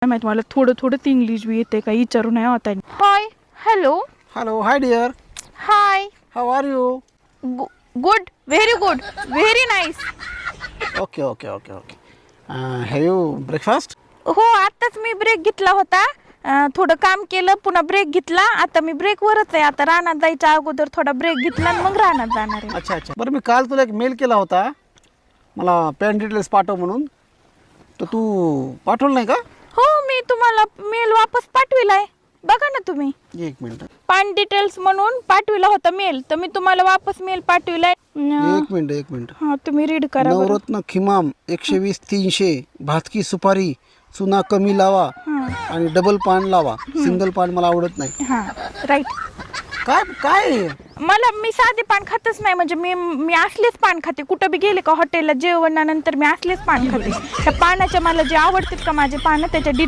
काय माहित मला थोडं थोडं इंग्लिश बी येते का विचारू नाही होता. Hi hello Hello, hi dear. High How are you? Good very nice. Okay. Have you breakfast? हो आत्ताच मी ब्रेक घेतला होता. थोडं काम केलं पुन्हा ब्रेक घेतला. आता मी ब्रेकवरच आहे. आता रानात जायच्या अगोदर थोडा ब्रेक घेतला आणि मग रानात जाणार आहे. अच्छा. बरं मी काल तुला एक मेल केला होता मला पॅन डिटेल्स पाठव म्हणून, तर तू पाठवलं नाही का? हो मी तुम्हाला मेल वापस पाठविलाय. बघा ना तुम्ही. एक मिनिट पान डिटेल्स म्हणून पाठविला होता मेल, तर मी तुम्हाला वापस मेल पाठविलाय. एक मिनिट हा तुम्ही रीड करा बरं. नवरत्न खिमाम 120 300 भातकी सुपारी चुना कमी लावा आणि डबल पान लावा. सिंगल पान मला आवडत नाही. हा राईट. काय मला मी साधे पान खातच नाही. म्हणजे मी असलेच पान खाते. कुठं बी गेले का हॉटेलला जेवणानंतर मी असलेच पान खाते. त्या पानाच्या मला जे आवडतात का माझे पानं त्याच्या डिटेल